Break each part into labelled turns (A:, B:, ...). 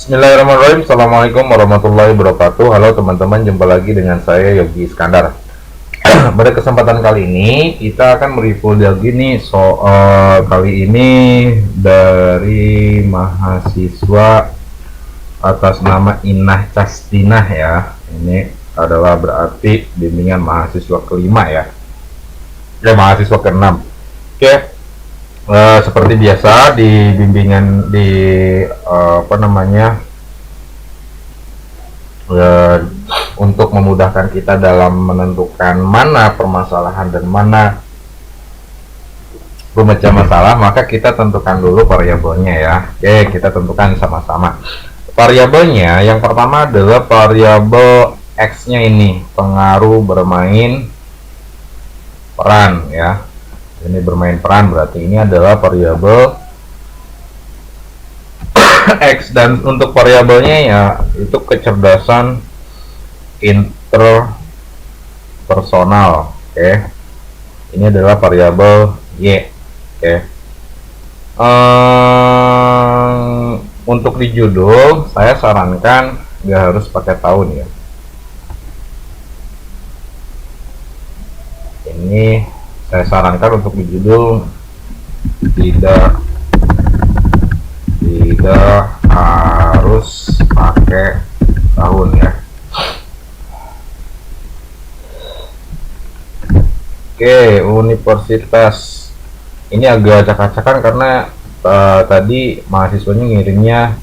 A: Bismillahirrahmanirrahim. Assalamualaikum warahmatullahi wabarakatuh. Halo teman-teman, jumpa lagi dengan saya Yogi Iskandar. Pada kesempatan kali ini kita akan mereview lagi nih soal kali ini dari mahasiswa atas nama Inah Castinah ya. Ini adalah berarti bimbingan mahasiswa kelima ya. Mahasiswa keenam. Oke, seperti biasa di bimbingan di apa namanya untuk memudahkan kita dalam menentukan mana permasalahan dan mana pemecah masalah, maka kita tentukan dulu variabelnya ya. Oke, kita tentukan sama-sama. Variabelnya yang pertama adalah variabel X-nya, ini pengaruh bermain peran ya. Ini bermain peran, berarti ini adalah variabel X, dan untuk variabelnya ya itu kecerdasan interpersonal. Oke, ini adalah variabel Y. Oke, untuk di judul saya sarankan nggak harus pakai tahun ya. Ini saya sarankan untuk di judul tidak harus pakai tahun ya. Oke, universitas ini agak acak-acakan karena tadi mahasiswanya ngirimnya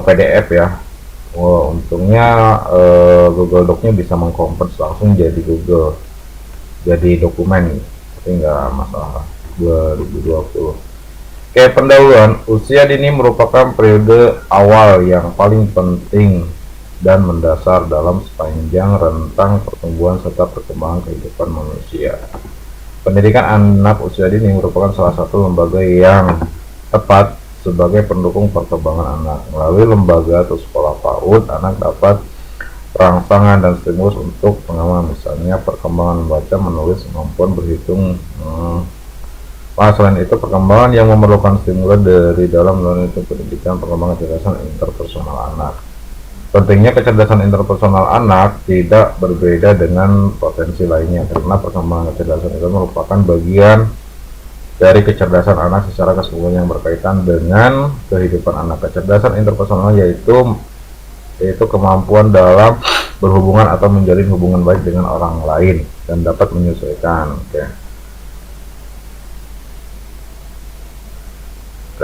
A: PDF ya. Untungnya Google Doc-nya bisa mengkonvert langsung jadi dokumen, tapi nggak masalah. 2020. Oke, pendahuluan. Usia dini merupakan periode awal yang paling penting dan mendasar dalam sepanjang rentang pertumbuhan serta perkembangan kehidupan manusia. Pendidikan anak usia dini merupakan salah satu lembaga yang tepat sebagai pendukung perkembangan anak. Melalui lembaga atau sekolah PAUD, anak dapat rangsangan dan stimulus untuk pengembangan, misalnya perkembangan membaca, menulis, kemampuan berhitung. Selain itu, perkembangan yang memerlukan stimulus dari dalam melalui pendidikan pengembangan kecerdasan interpersonal anak. Pentingnya kecerdasan interpersonal anak tidak berbeda dengan potensi lainnya, karena perkembangan kecerdasan itu merupakan bagian dari kecerdasan anak secara keseluruhan yang berkaitan dengan kehidupan anak. Kecerdasan interpersonal yaitu kemampuan dalam berhubungan atau menjalin hubungan baik dengan orang lain dan dapat menyesuaikan.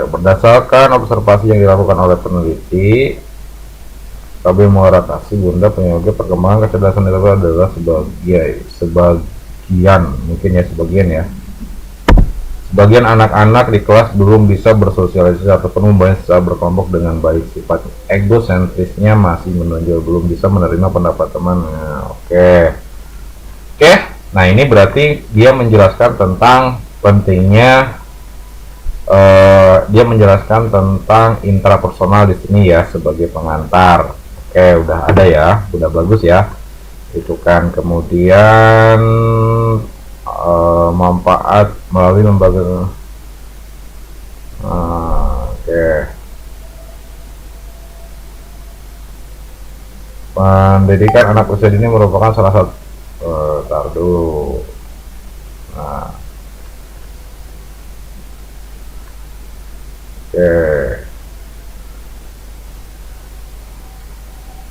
A: Berdasarkan observasi yang dilakukan oleh peneliti, KB Muaratasi Bunda, penyebab perkembangan kecerdasan itu adalah sebagian anak-anak di kelas belum bisa bersosialisasi ataupun membangun secara berkelompok dengan baik. Sifat egosentrisnya masih menonjol, belum bisa menerima pendapat temannya. Oke, nah ini berarti dia menjelaskan tentang pentingnya dia menjelaskan tentang intrapersonal di sini ya, sebagai pengantar. Oke, udah ada ya, udah bagus ya. Itu kan kemudian manfaat melalui lembaga. Pendidikan anak usia dini merupakan salah satu tar dulu. Nah,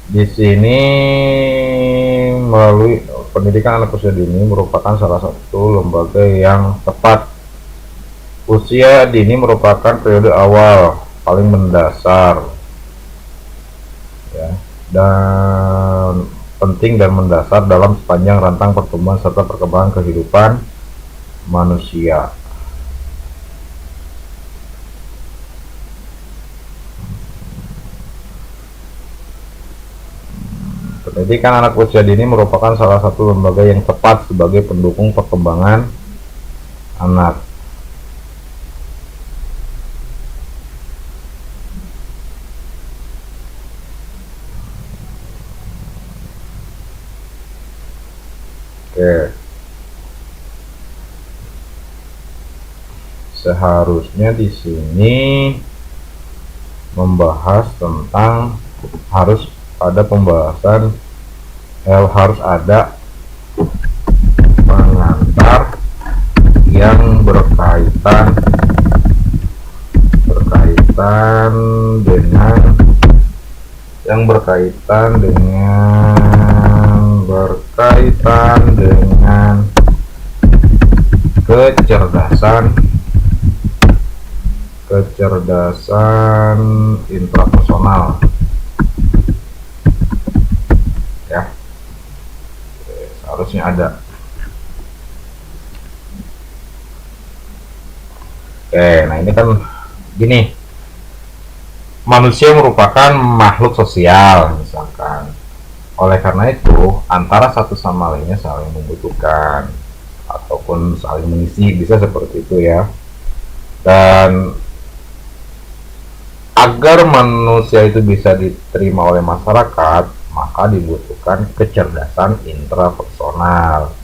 A: di sini melalui pendidikan anak usia dini merupakan salah satu lembaga yang tepat. Usia dini merupakan periode awal paling mendasar ya, dan penting dan mendasar dalam sepanjang rentang pertumbuhan serta perkembangan kehidupan manusia. Pendidikan anak usia dini merupakan salah satu lembaga yang tepat sebagai pendukung perkembangan anak. Oke. Seharusnya di sini membahas tentang harus ada pembahasan harus ada pengantar yang berkaitan dengan kecerdasan intrapersonal ya. Seharusnya ada. Nah ini kan gini, manusia merupakan makhluk sosial misalkan. Oleh karena itu antara satu sama lainnya saling membutuhkan ataupun saling mengisi, bisa seperti itu ya. Dan agar manusia itu bisa diterima oleh masyarakat, maka dibutuhkan kecerdasan intrapersonal,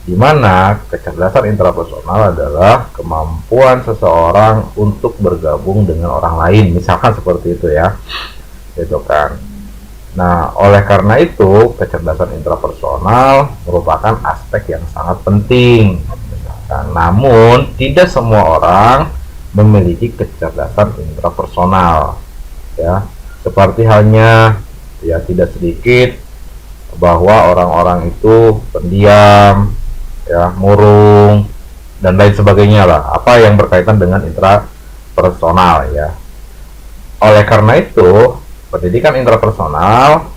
A: di mana kecerdasan intrapersonal adalah kemampuan seseorang untuk bergabung dengan orang lain, misalkan seperti itu ya, gitu kan. Nah, oleh karena itu kecerdasan intrapersonal merupakan aspek yang sangat penting. Namun tidak semua orang memiliki kecerdasan intrapersonal ya, seperti halnya ya tidak sedikit bahwa orang-orang itu pendiam ya, murung dan lain sebagainya lah, apa yang berkaitan dengan intrapersonal ya. Oleh karena itu pendidikan intrapersonal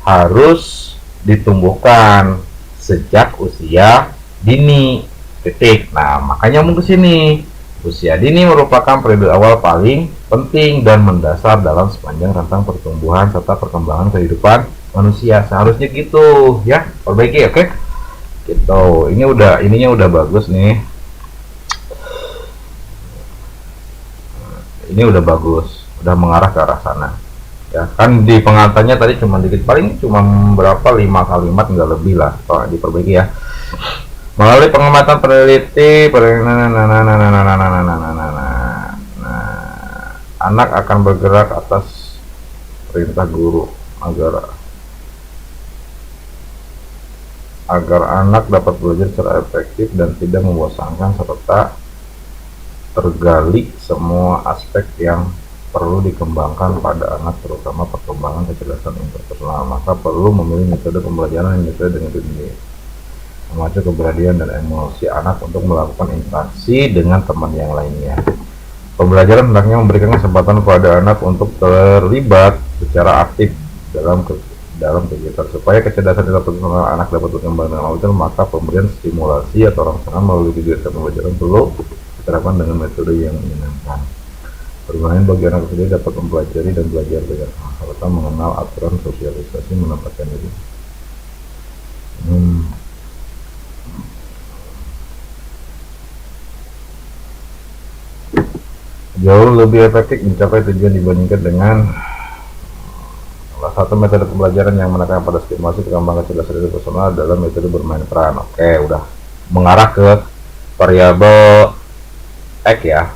A: harus ditumbuhkan sejak usia dini. Titik. Nah, makanya mau ke sini. Usia dini merupakan periode awal paling penting dan mendasar dalam sepanjang rentang pertumbuhan serta perkembangan kehidupan manusia. Seharusnya gitu, ya. Perbaiki, oke? Gitu. Ininya udah bagus nih. Ini udah bagus, udah mengarah ke arah sana. Ya, kan di pengantarnya tadi cuma dikit, paling cuma berapa 5 kalimat, nggak lebih lah. Kalau diperbaiki ya. Melalui pengamatan peneliti, anak akan bergerak atas perintah guru agar anak dapat belajar secara efektif dan tidak membosankan, serta tergali semua aspek yang perlu dikembangkan pada anak, terutama perkembangan kecerdasan interpersonal. Maka perlu memilih metode pembelajaran yang sesuai dengan dunia, memacu keberanian dan emosi anak untuk melakukan interaksi dengan teman yang lainnya. Pembelajaran hendaknya memberikan kesempatan kepada anak untuk terlibat secara aktif dalam kegiatan supaya kecerdasan intrapersonal anak dapat berkembang dengan optimal. Maka pemberian stimulasi atau rangsangan melalui kegiatan pembelajaran perlu diterapkan dengan metode yang menyenangkan. Bermain bagi anak sendiri dapat mempelajari dan belajar dengan serta mengenal aturan sosialisasi menempatkan diri. Jauh lebih efektif mencapai tujuan dibandingkan dengan salah satu metode pembelajaran yang menekankan pada stimulasi perkembangan kecerdasan personal dalam metode bermain peran. Oke, udah mengarah ke variabel X ya.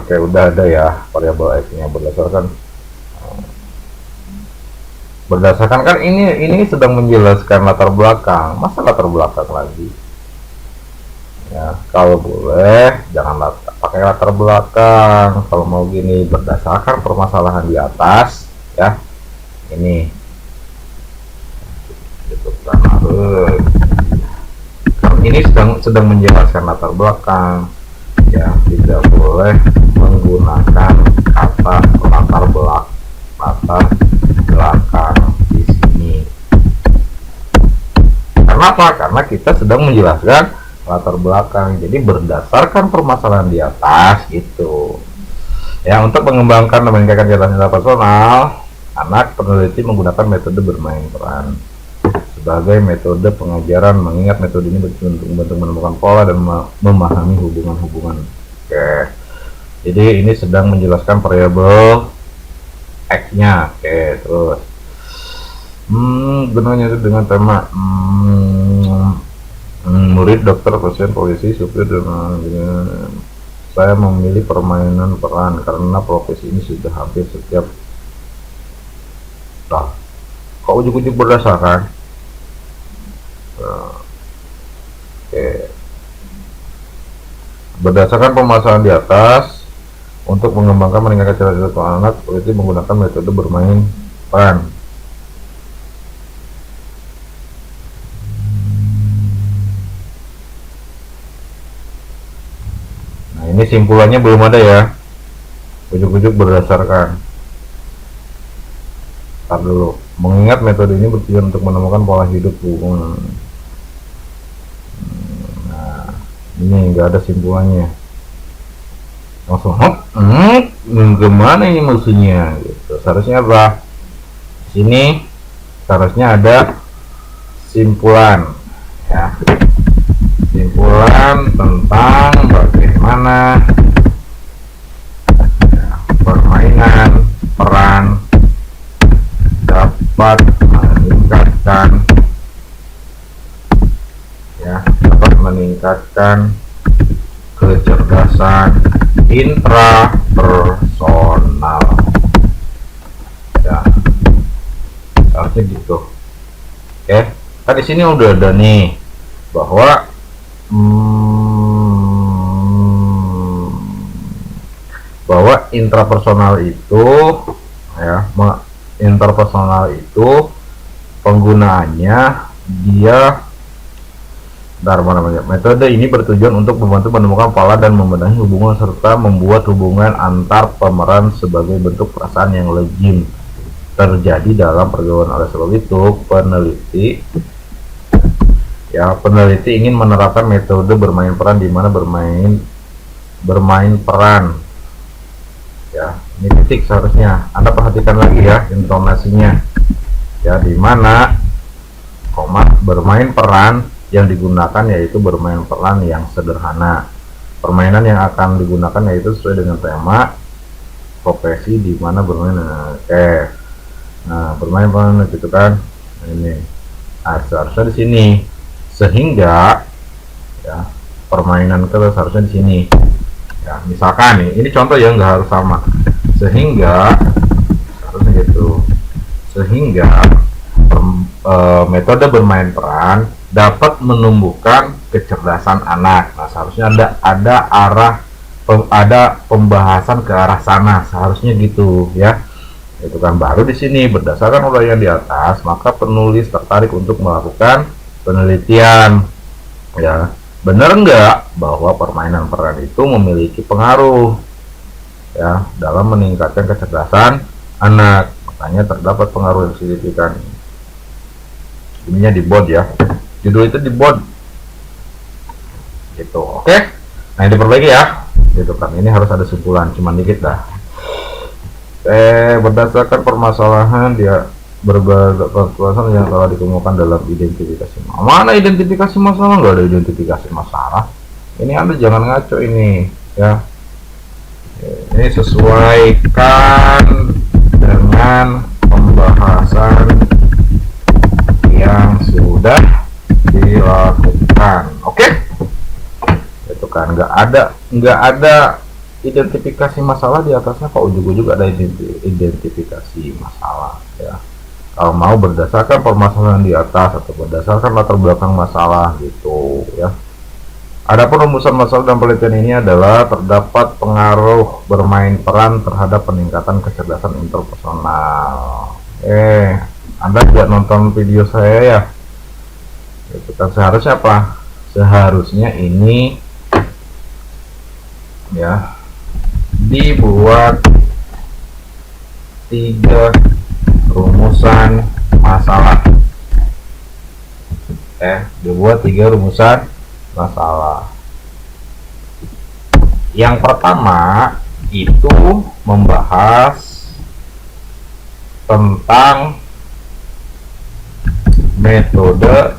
A: Oke, udah ada ya variabel X-nya berdasarkan kan ini sedang menjelaskan latar belakang. Masa latar belakang lagi? Ya, kalau boleh jangan pakai latar belakang. Kalau mau gini, berdasarkan permasalahan di atas ya, ini gitu kan. Ini sedang menjelaskan latar belakang ya, tidak boleh menggunakan kata latar belakang di sini. Kenapa? Karena kita sedang menjelaskan latar belakang, jadi berdasarkan permasalahan di atas itu ya. Untuk mengembangkan dan meningkatkan kecerdasan intrapersonal anak, peneliti menggunakan metode bermain peran sebagai metode pengajaran, mengingat metode ini bertujuan untuk membantu menemukan pola dan memahami hubungan-hubungan. Oke, jadi ini sedang menjelaskan variabel X-nya. Oke, terus benarnya itu dengan tema murid, dokter, pasien, polisi, supir, dan saya memilih permainan peran karena profesi ini sudah hampir setiap kok ujuk-ujuk berdasarkan. Oke. Berdasarkan pemasaran di atas, untuk mengembangkan meningkatkan kecerdasan anak, seperti menggunakan metode bermain peran. Nah, ini simpulannya belum ada ya. Ujuk-ujuk berdasarkan. Ntar dulu. Mengingat metode ini bertujuan untuk menemukan pola hidup hubungan. Nah, ini enggak ada simpulannya. Langsung gimana ini maksudnya gitu. Seharusnya apa? Sini seharusnya ada simpulan ya, simpulan tentang bagaimana ya, permainan peran dapat meningkatkan kecerdasan intrapersonal ya, harusnya gitu. Oke, kan di sini udah ada nih bahwa intrapersonal itu ya, interpersonal itu penggunaannya dia metode ini bertujuan untuk membantu menemukan pola dan membenahi hubungan serta membuat hubungan antar pemeran sebagai bentuk perasaan yang legit terjadi dalam pergaulan. Oleh sebab itu peneliti ingin menerapkan metode bermain peran di mana bermain peran ya, ini titik seharusnya Anda perhatikan lagi ya intonasinya ya, di mana bermain peran yang digunakan yaitu bermain peran yang sederhana. Permainan yang akan digunakan yaitu sesuai dengan tema profesi di mana bermain. Nah, bermain peran gitu kan. Nah, ini seharusnya di sini, sehingga ya permainan itu seharusnya di sini. Ya, misalkan nih, ini contoh ya, nggak harus sama. Sehingga harusnya gitu. Sehingga metode bermain peran dapat menumbuhkan kecerdasan anak. Nah, seharusnya ada pembahasan ke arah sana, seharusnya gitu ya. Itu kan baru di sini berdasarkan uraian di atas, maka penulis tertarik untuk melakukan penelitian. Ya, benar nggak bahwa permainan peran itu memiliki pengaruh ya dalam meningkatkan kecerdasan anak? Makanya terdapat pengaruh yang signifikan. Ininya di bold ya, judul itu di bold gitu. Oke, nah ini diperbaiki ya gitu kan, ini harus ada simpulan, cuman dikit dah. Berdasarkan permasalahan dia permasalahan yang telah dikemukakan dalam identifikasi. Mana identifikasi masalah? Nggak ada identifikasi masalah. Ini Anda jangan ngaco ini ya. Ini sesuaikan dengan pembahasan yang sudah dilakukan. Oke, itu kan nggak ada identifikasi masalah di atasnya, kok ujung-ujung ada identifikasi masalah ya. Kalau mau berdasarkan permasalahan di atas atau berdasarkan latar belakang masalah gitu ya. Adapun rumusan masalah dan penelitian ini adalah terdapat pengaruh bermain peran terhadap peningkatan kecerdasan interpersonal. Anda juga nonton video saya ya. Itu kan seharusnya apa? Seharusnya ini ya dibuat 3 rumusan masalah. Dibuat 3 rumusan masalah. Yang pertama itu membahas tentang metode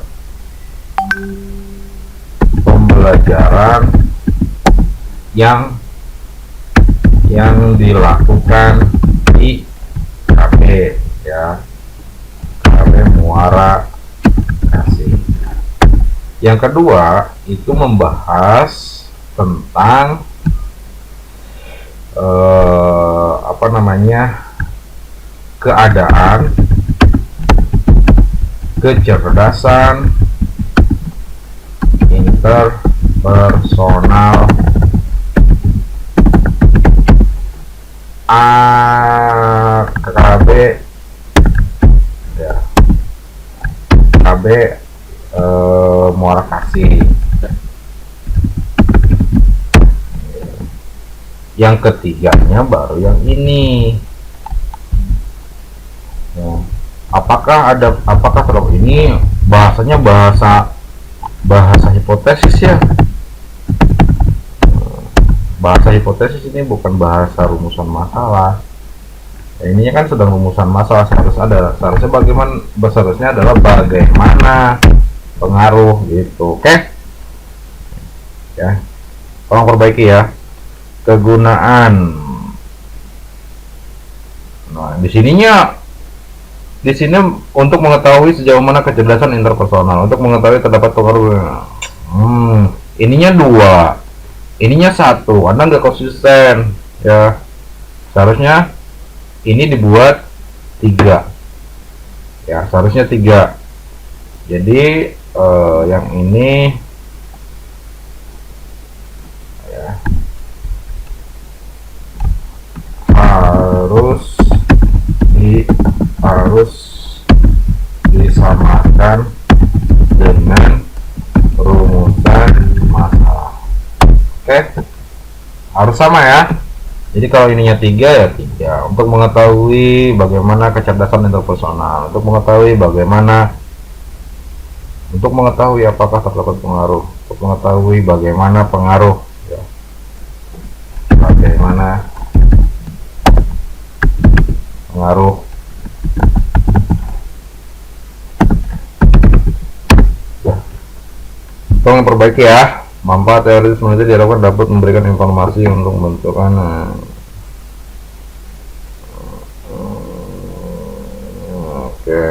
A: pembelajaran yang dilakukan di KB ya, KB Muara Kasih. Yang kedua itu membahas tentang apa namanya, keadaan, kecerdasan interpersonal, AKB, ya, KB, muara kasih. Yang ketiganya baru yang ini. Ya. Apakah terlalu ini bahasanya bahasa hipotesis ya? Bahasa hipotesis ini bukan bahasa rumusan masalah. Ya, ininya kan sedang rumusan masalah, seharusnya adalah bagaimana pengaruh gitu. Oke? Ya. Tolong perbaiki ya. Kegunaan. Nah, di sini untuk mengetahui sejauh mana kecerdasan interpersonal, untuk mengetahui terdapat pengaruh. Ininya 2, ininya 1. Anda nggak konsisten ya. Seharusnya ini dibuat 3 ya, seharusnya 3. Jadi yang ini ya harus disamakan dengan rumusan masalah. Oke, harus sama ya. Jadi kalau ininya 3 ya 3. Untuk mengetahui bagaimana kecerdasan interpersonal, untuk mengetahui apakah terdapat pengaruh, untuk mengetahui bagaimana pengaruh ya. Bagaimana pengaruh ya. Tolong perbaiki ya. Manfaat teoritis meneliti diharapkan dapat memberikan informasi untuk membentukkan oke.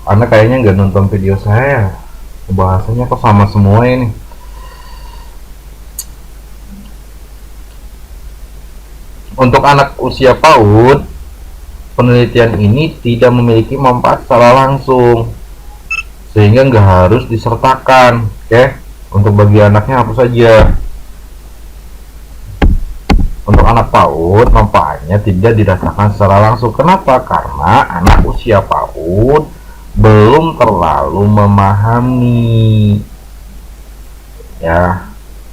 A: Anda kayaknya nggak nonton video saya. Bahasanya kok sama semua ini. Untuk anak usia PAUD, penelitian ini tidak memiliki manfaat secara langsung, sehingga nggak harus disertakan. Oke, untuk bagi anaknya hapus saja. Untuk anak PAUD, manfaatnya tidak dirasakan secara langsung. Kenapa? Karena anak usia PAUD belum terlalu memahami ya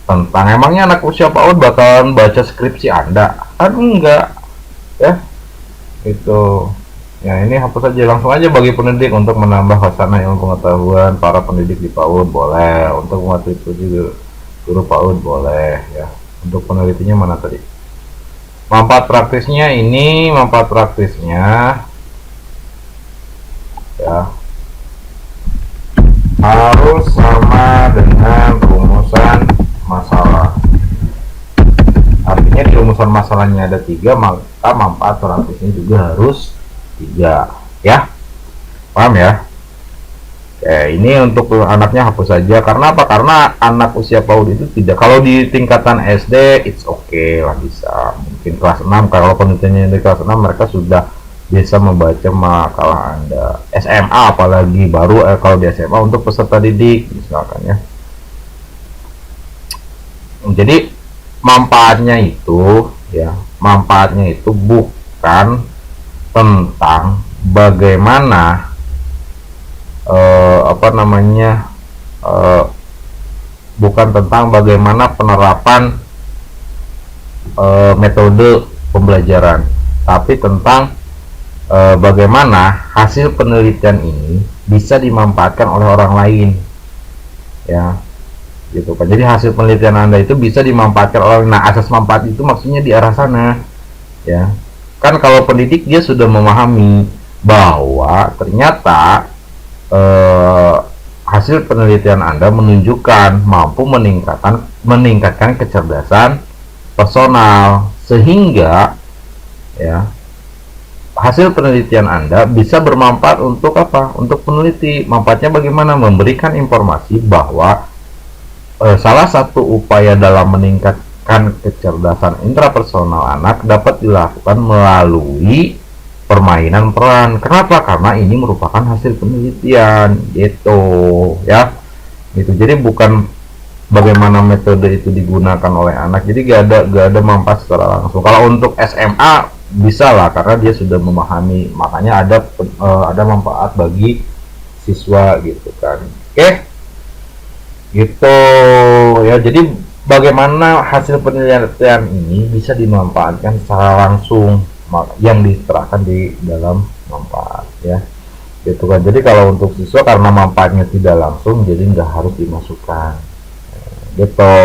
A: tentang, emangnya anak usia PAUD bakalan baca skripsi Anda? Kan enggak ya, itu ya. Ini hapus saja, langsung aja bagi pendidik untuk menambah khasanah ilmu pengetahuan para pendidik di PAUD boleh, untuk mengatribusi guru PAUD boleh ya. Untuk penelitinya mana tadi? Manfaat praktisnya ini, manfaat praktisnya ya harus sama dengan rumusan masalah. Artinya di rumusan masalahnya ada 3, maka manfaat praktisnya juga harus 3 ya. Paham ya? Oke, ini untuk anaknya hapus saja. Karena apa? Karena anak usia PAUD itu tidak, kalau di tingkatan SD it's okay lah, bisa. Mungkin kelas 6, kalau penelitiannya di kelas 6 mereka sudah bisa membaca makalah Anda. SMA apalagi, baru kalau di SMA untuk peserta didik misalkan ya. Jadi manfaatnya itu bukan tentang bagaimana bukan tentang bagaimana penerapan metode pembelajaran, tapi tentang bagaimana hasil penelitian ini bisa dimanfaatkan oleh orang lain ya, gitu kan. Jadi hasil penelitian Anda itu bisa dimanfaatkan oleh, nah asas manfaat itu maksudnya di arah sana ya. Kan kalau pendidik dia sudah memahami bahwa ternyata hasil penelitian Anda menunjukkan mampu meningkatkan kecerdasan personal, sehingga ya hasil penelitian Anda bisa bermanfaat untuk apa? Untuk peneliti. Manfaatnya bagaimana? Memberikan informasi bahwa salah satu upaya dalam meningkatkan kecerdasan intrapersonal anak dapat dilakukan melalui permainan peran. Kenapa? Karena ini merupakan hasil penelitian, gitu ya. Gitu. Jadi bukan bagaimana metode itu digunakan oleh anak, jadi gak ada manfaat secara langsung. Kalau untuk SMA bisa lah, karena dia sudah memahami, makanya ada manfaat bagi siswa gitu kan. Oke, gitu ya. Jadi bagaimana hasil penelitian ini bisa dimanfaatkan secara langsung yang diterapkan di dalam manfaat ya, gitu kan. Jadi kalau untuk siswa, karena manfaatnya tidak langsung, jadi nggak harus dimasukkan gitu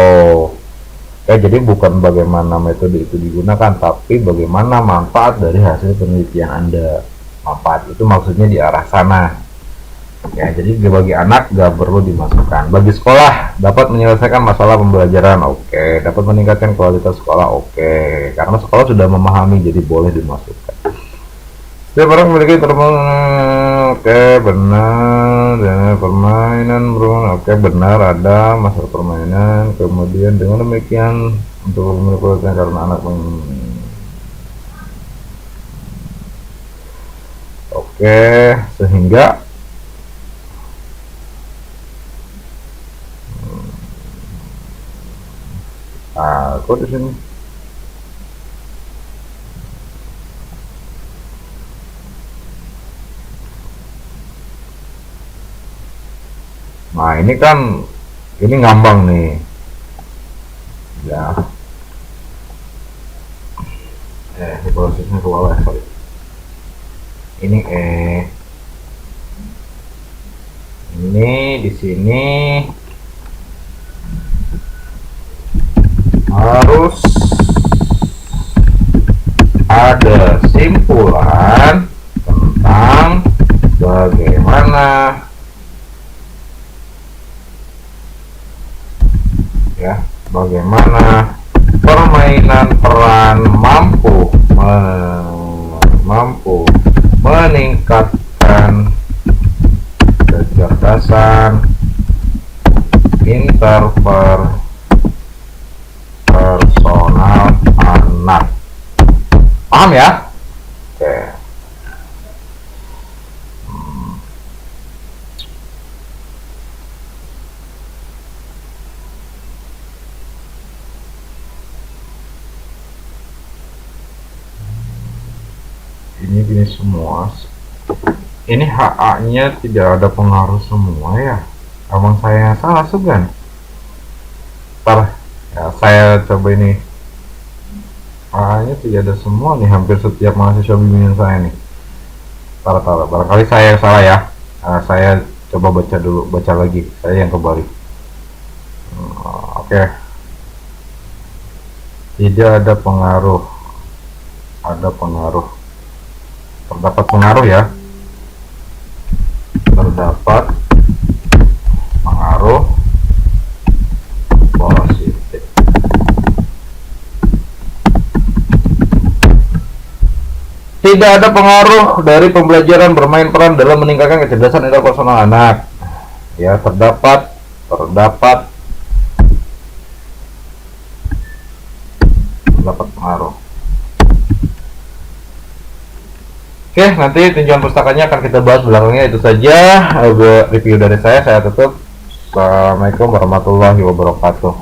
A: ya. Jadi bukan bagaimana metode itu digunakan, tapi bagaimana manfaat dari hasil penelitian Anda. Manfaat itu maksudnya di arah sana ya. Jadi bagi anak gak perlu dimasukkan. Bagi sekolah, dapat menyelesaikan masalah pembelajaran, oke. Dapat meningkatkan kualitas sekolah, oke. Karena sekolah sudah memahami, jadi boleh dimasukkan. Setiap orang memiliki terbang, oke benar. Dan permainan berulang, oke benar, ada masalah permainan. Kemudian dengan demikian untuk memiliki karena anak oke, sehingga aku di sini nah ini kan ini ngambang nih ya, prosesnya ke bawah sorry. Ini ini di sini harus ada simpulan tentang bagaimana ya, bagaimana permainan peran mampu meningkatkan kecerdasan interpersonal anak. Paham ya? Oke. Ini gini semua. Ini HA nya tidak ada pengaruh semua ya. Abang saya salah Sugan. Ntar ya, saya coba ini. HA nya tidak ada semua nih, hampir setiap mahasiswa bimbingan saya nih. Taruh barangkali saya yang salah ya. Saya coba baca lagi, saya yang kebalik. Oke. Tidak ada pengaruh. Terdapat pengaruh ya. Terdapat pengaruh positif. Tidak ada pengaruh dari pembelajaran bermain peran dalam meningkatkan kecerdasan interpersonal anak. Ya, terdapat pengaruh. Oke, nanti tinjauan pustakanya akan kita bahas belakangnya. Itu saja review dari saya tutup. Assalamualaikum warahmatullahi wabarakatuh.